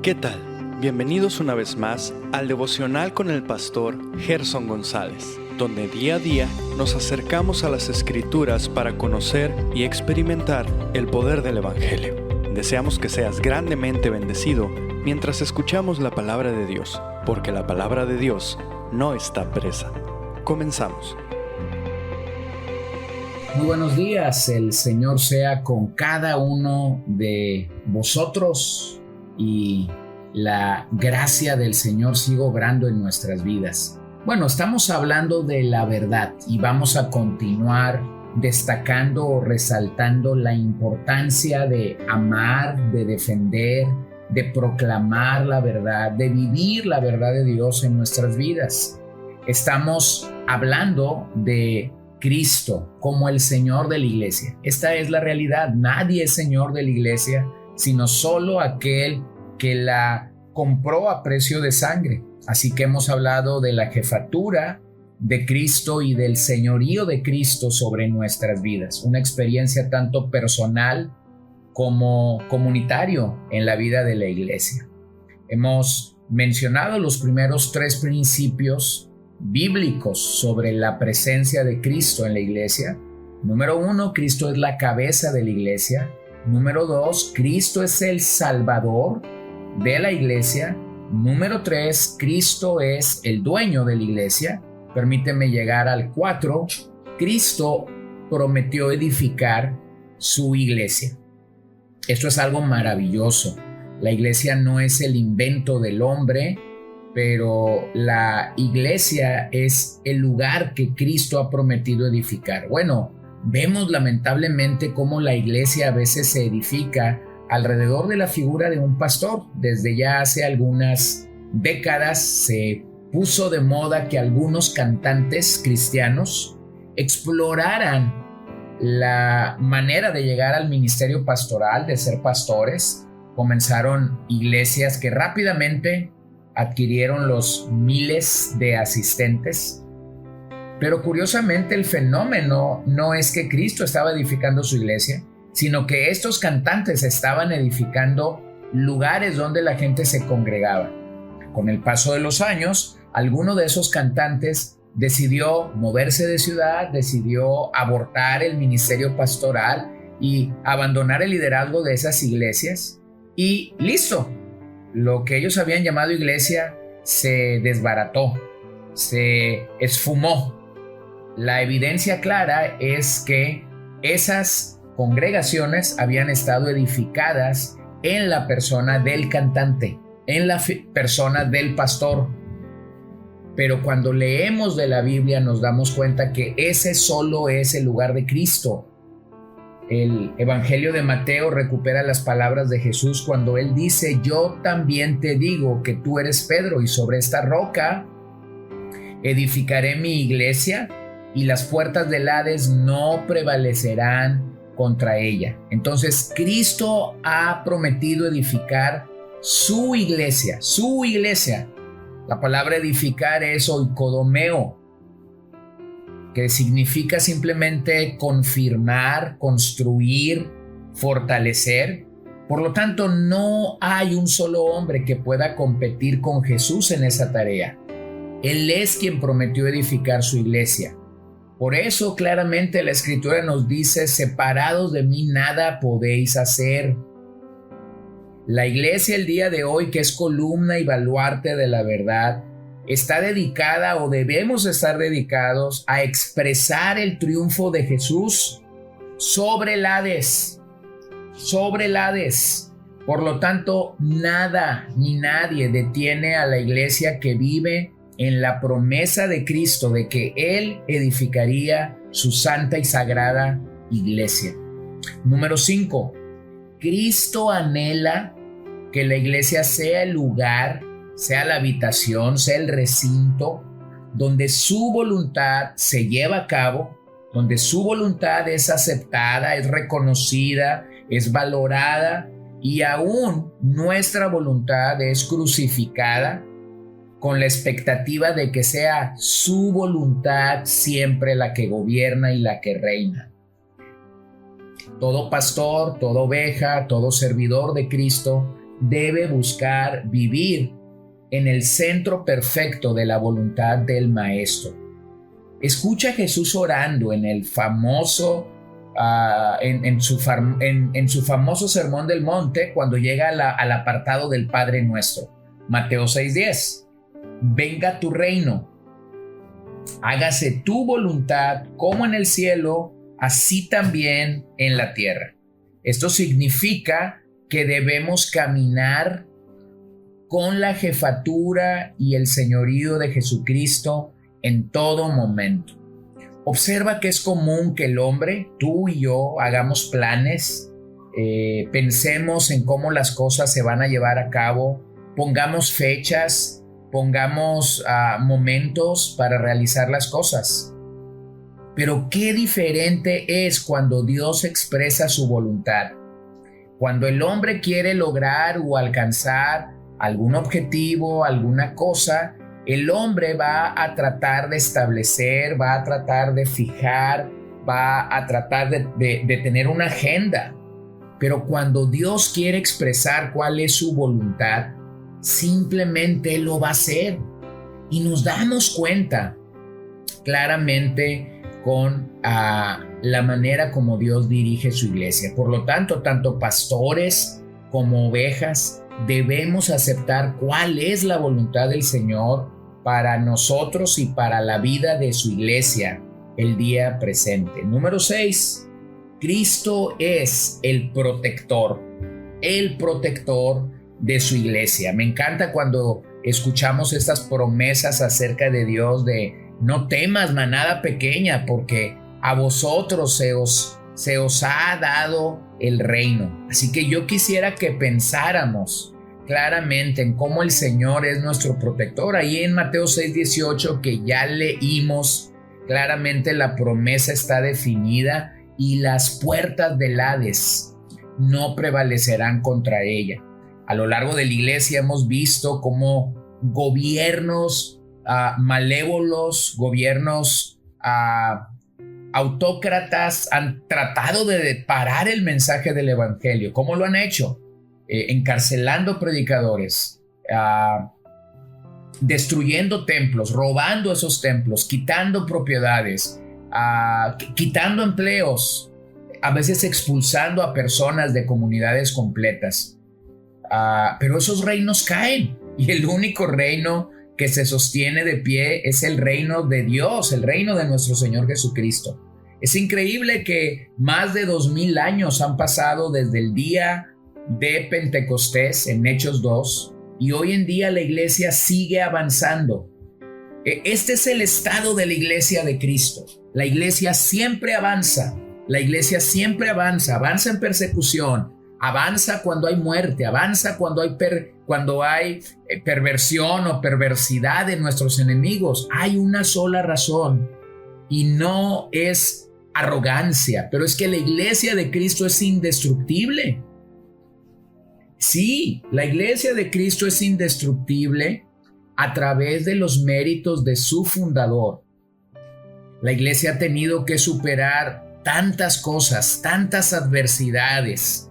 ¿Qué tal? Bienvenidos una vez más al devocional con el pastor Gerson González, donde día a día nos acercamos a las Escrituras para conocer y experimentar el poder del Evangelio. Deseamos que seas grandemente bendecido mientras escuchamos la palabra de Dios, porque la palabra de Dios no está presa. Comenzamos. Muy buenos días, el Señor sea con cada uno de vosotros y la gracia del Señor siga obrando en nuestras vidas. Bueno, estamos hablando de la verdad y vamos a continuar destacando o resaltando la importancia de amar, de defender, de proclamar la verdad, de vivir la verdad de Dios en nuestras vidas. Estamos hablando de Cristo como el Señor de la iglesia. Esta es la realidad. Nadie es Señor de la iglesia, sino solo aquel que la compró a precio de sangre. Así que hemos hablado de la jefatura de Cristo y del señorío de Cristo sobre nuestras vidas. Una experiencia tanto personal como comunitario en la vida de la iglesia. Hemos mencionado los primeros 3 principios bíblicos sobre la presencia de Cristo en la iglesia. Número 1, Cristo es la cabeza de la iglesia. Número 2, Cristo es el Salvador de la iglesia. Número 3, Cristo es el dueño de la iglesia. Permíteme llegar al 4, Cristo prometió edificar su iglesia. Esto es algo maravilloso. La iglesia no es el invento del hombre, pero la iglesia es el lugar que Cristo ha prometido edificar. Bueno, vemos lamentablemente cómo la iglesia a veces se edifica alrededor de la figura de un pastor. Desde ya hace algunas décadas se puso de moda que algunos cantantes cristianos exploraran la manera de llegar al ministerio pastoral, de ser pastores. Comenzaron iglesias que rápidamente adquirieron los miles de asistentes. Pero curiosamente el fenómeno no es que Cristo estaba edificando su iglesia, sino que estos cantantes estaban edificando lugares donde la gente se congregaba. Con el paso de los años, alguno de esos cantantes decidió moverse de ciudad, decidió abortar el ministerio pastoral y abandonar el liderazgo de esas iglesias. Y listo, lo que ellos habían llamado iglesia se desbarató, se esfumó. La evidencia clara es que esas congregaciones habían estado edificadas en la persona del cantante, en la persona del pastor. Pero cuando leemos de la Biblia nos damos cuenta que ese solo es el lugar de Cristo. El Evangelio de Mateo recupera las palabras de Jesús cuando él dice: yo también te digo que tú eres Pedro, y sobre esta roca edificaré mi iglesia, y las puertas del Hades no prevalecerán contra ella. Entonces Cristo ha prometido edificar su iglesia, su iglesia. La palabra edificar es oikodomeo, que significa simplemente confirmar, construir, fortalecer. Por lo tanto, no hay un solo hombre que pueda competir con Jesús en esa tarea. Él es quien prometió edificar su iglesia. Por eso claramente la Escritura nos dice: separados de mí nada podéis hacer. La iglesia el día de hoy, que es columna y baluarte de la verdad, está dedicada, o debemos estar dedicados, a expresar el triunfo de Jesús sobre el Hades, sobre el Hades. Por lo tanto, nada ni nadie detiene a la iglesia que vive en la promesa de Cristo de que Él edificaría su santa y sagrada iglesia. Número 5. Cristo anhela que la iglesia sea el lugar, sea la habitación, sea el recinto donde su voluntad se lleva a cabo, donde su voluntad es aceptada, es reconocida, es valorada, y aún nuestra voluntad es crucificada con la expectativa de que sea su voluntad siempre la que gobierna y la que reina. Todo pastor, toda oveja, todo servidor de Cristo debe buscar vivir en el centro perfecto de la voluntad del Maestro. Escucha a Jesús orando en el famoso, en su famoso Sermón del Monte, cuando llega al apartado del Padre Nuestro. Mateo 6:10. Venga tu reino, hágase tu voluntad como en el cielo, así también en la tierra. Esto significa que debemos caminar con la jefatura y el señorío de Jesucristo en todo momento. Observa que es común que el hombre, tú y yo, hagamos planes, pensemos en cómo las cosas se van a llevar a cabo, pongamos fechas, pongamos momentos para realizar las cosas. Pero qué diferente es cuando Dios expresa su voluntad. Cuando el hombre quiere lograr o alcanzar algún objetivo, alguna cosa, el hombre va a tratar de establecer, va a tratar de fijar, va a tratar de tener una agenda. Pero cuando Dios quiere expresar cuál es su voluntad, simplemente lo va a hacer. Y nos damos cuenta claramente con la manera como Dios dirige su iglesia. Por lo tanto, tanto pastores como ovejas debemos aceptar cuál es la voluntad del Señor para nosotros y para la vida de su iglesia el día presente. Número 6. Cristo es el protector de su iglesia. Me encanta cuando escuchamos estas promesas acerca de Dios de no temas, manada pequeña, porque a vosotros se os ha dado el reino. Así que yo quisiera que pensáramos claramente en cómo el Señor es nuestro protector. Ahí en Mateo 6:18, que ya leímos, claramente la promesa está definida y las puertas del Hades no prevalecerán contra ella. A lo largo de la iglesia hemos visto cómo gobiernos malévolos, gobiernos autócratas han tratado de parar el mensaje del evangelio. ¿Cómo lo han hecho? Encarcelando predicadores, destruyendo templos, robando esos templos, quitando propiedades, quitando empleos, a veces expulsando a personas de comunidades completas. Pero esos reinos caen y el único reino que se sostiene de pie es el reino de Dios, el reino de nuestro Señor Jesucristo. Es increíble que más de 2000 años han pasado desde el día de Pentecostés en Hechos 2 y hoy en día la iglesia sigue avanzando. Este es el estado de la iglesia de Cristo. La iglesia siempre avanza, avanza en persecución, avanza cuando hay muerte, avanza cuando hay perversión o perversidad de nuestros enemigos. Hay una sola razón y no es arrogancia, pero es que la iglesia de Cristo es indestructible. Sí, la iglesia de Cristo es indestructible a través de los méritos de su fundador. La iglesia ha tenido que superar tantas cosas, tantas adversidades,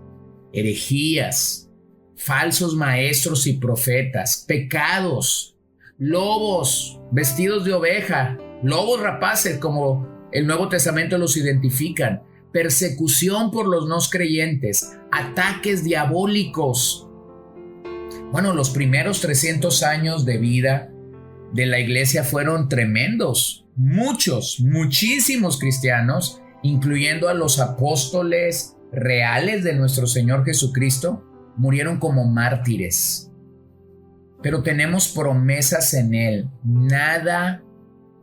herejías, falsos maestros y profetas, pecados, lobos vestidos de oveja, lobos rapaces como el Nuevo Testamento los identifican, persecución por los no creyentes, ataques diabólicos. Bueno, los primeros 300 años de vida de la iglesia fueron tremendos. Muchísimos cristianos, incluyendo a los apóstoles reales de nuestro Señor Jesucristo, murieron como mártires. Pero tenemos promesas en Él.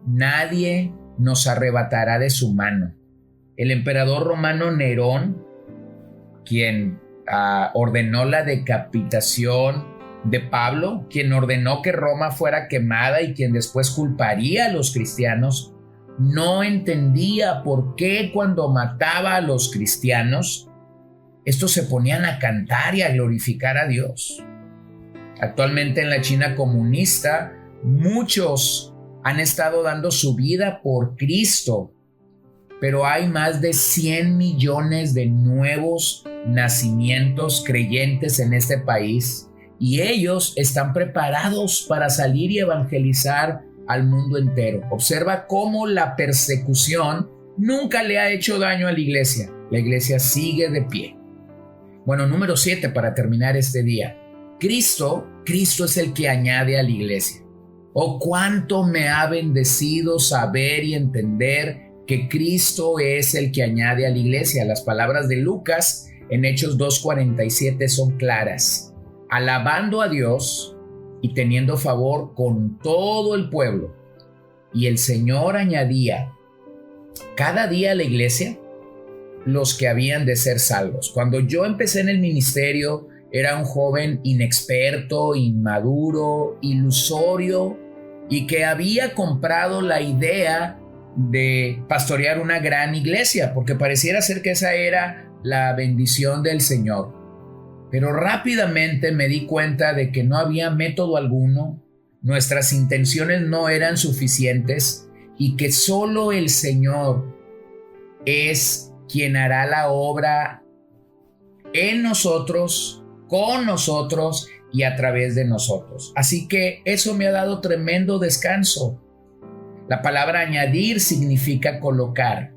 Nadie nos arrebatará de su mano. El emperador romano Nerón, quien ordenó la decapitación de Pablo, quien ordenó que Roma fuera quemada y quien después culparía a los cristianos, no entendía por qué cuando mataba a los cristianos, estos se ponían a cantar y a glorificar a Dios. Actualmente en la China comunista, muchos han estado dando su vida por Cristo, pero hay más de 100 millones de nuevos nacimientos creyentes en este país y ellos están preparados para salir y evangelizar al mundo entero. Observa cómo la persecución nunca le ha hecho daño a la iglesia. La iglesia sigue de pie. Bueno, número 7 para terminar este día. Cristo es el que añade a la iglesia. Oh, cuánto me ha bendecido saber y entender que Cristo es el que añade a la iglesia. Las palabras de Lucas en Hechos 2:47 son claras. Alabando a Dios y teniendo favor con todo el pueblo. Y el Señor añadía cada día a la iglesia los que habían de ser salvos. Cuando yo empecé en el ministerio, era un joven inexperto, inmaduro, ilusorio, y que había comprado la idea de pastorear una gran iglesia, porque pareciera ser que esa era la bendición del Señor. Pero rápidamente me di cuenta de que no había método alguno, nuestras intenciones no eran suficientes y que solo el Señor es quien hará la obra en nosotros, con nosotros y a través de nosotros. Así que eso me ha dado tremendo descanso. La palabra añadir significa colocar.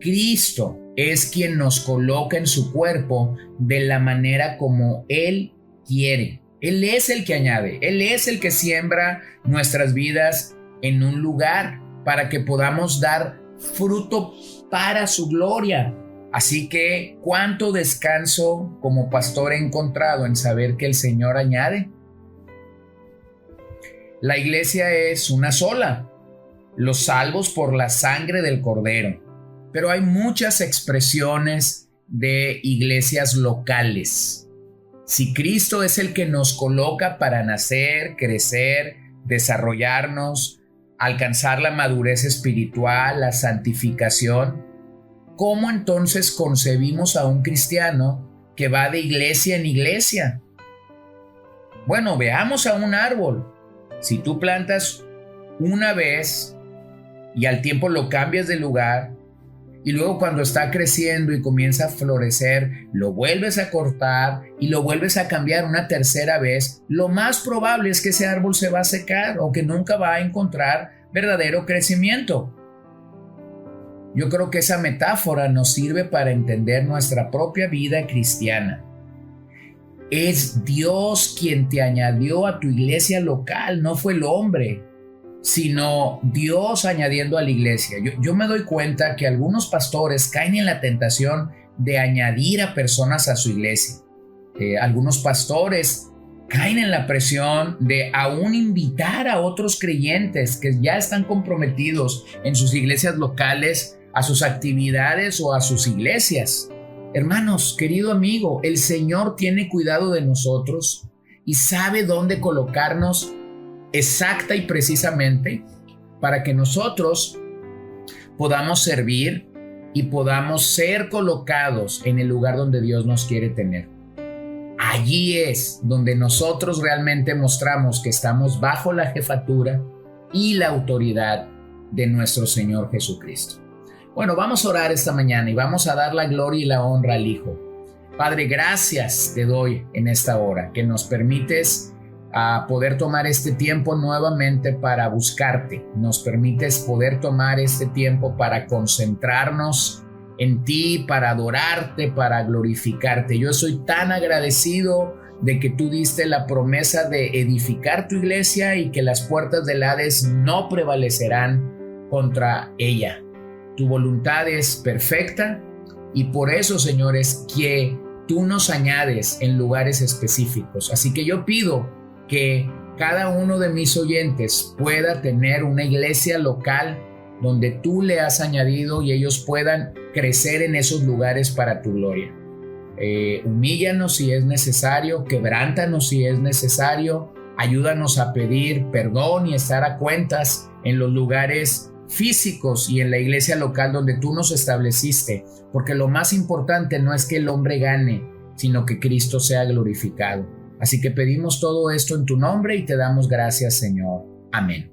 Cristo es quien nos coloca en su cuerpo de la manera como Él quiere. Él es el que añade, Él es el que siembra nuestras vidas en un lugar para que podamos dar fruto para su gloria. Así que, ¿cuánto descanso como pastor he encontrado en saber que el Señor añade? La iglesia es una sola, los salvos por la sangre del Cordero. Pero hay muchas expresiones de iglesias locales. Si Cristo es el que nos coloca para nacer, crecer, desarrollarnos, alcanzar la madurez espiritual, la santificación, ¿cómo entonces concebimos a un cristiano que va de iglesia en iglesia? Bueno, veamos a un árbol. Si tú plantas una vez y al tiempo lo cambias de lugar, y luego cuando está creciendo y comienza a florecer, lo vuelves a cortar y lo vuelves a cambiar una tercera vez, lo más probable es que ese árbol se va a secar o que nunca va a encontrar verdadero crecimiento. Yo creo que esa metáfora nos sirve para entender nuestra propia vida cristiana. Es Dios quien te añadió a tu iglesia local, no fue el hombre, sino Dios añadiendo a la iglesia. Yo me doy cuenta que algunos pastores caen en la tentación de añadir a personas a su iglesia. Algunos pastores caen en la presión de aún invitar a otros creyentes que ya están comprometidos en sus iglesias locales a sus actividades o a sus iglesias. Hermanos, querido amigo, el Señor tiene cuidado de nosotros y sabe dónde colocarnos exacta y precisamente para que nosotros podamos servir y podamos ser colocados en el lugar donde Dios nos quiere tener. Allí es donde nosotros realmente mostramos que estamos bajo la jefatura y la autoridad de nuestro Señor Jesucristo. Bueno, vamos a orar esta mañana y vamos a dar la gloria y la honra al Hijo. Padre, gracias te doy en esta hora que nos permites a poder tomar este tiempo nuevamente para buscarte. Nos permites poder tomar este tiempo para concentrarnos en ti, para adorarte, para glorificarte. Yo soy tan agradecido de que tú diste la promesa de edificar tu iglesia y que las puertas del Hades no prevalecerán contra ella. Tu voluntad es perfecta y por eso, Señor, es que tú nos añades en lugares específicos. Así que yo pido que cada uno de mis oyentes pueda tener una iglesia local donde tú le has añadido y ellos puedan crecer en esos lugares para tu gloria. Humíllanos si es necesario, quebrántanos si es necesario, ayúdanos a pedir perdón y estar a cuentas en los lugares físicos y en la iglesia local donde tú nos estableciste, porque lo más importante no es que el hombre gane, sino que Cristo sea glorificado. Así que pedimos todo esto en tu nombre y te damos gracias, Señor. Amén.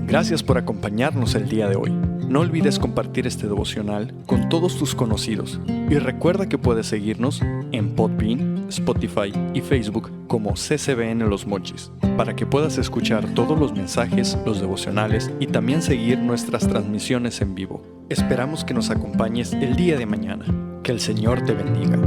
Gracias por acompañarnos el día de hoy. No olvides compartir este devocional con todos tus conocidos y recuerda que puedes seguirnos en Podbean, Spotify y Facebook como CCBN Los Mochis para que puedas escuchar todos los mensajes, los devocionales y también seguir nuestras transmisiones en vivo. Esperamos que nos acompañes el día de mañana. Que el Señor te bendiga.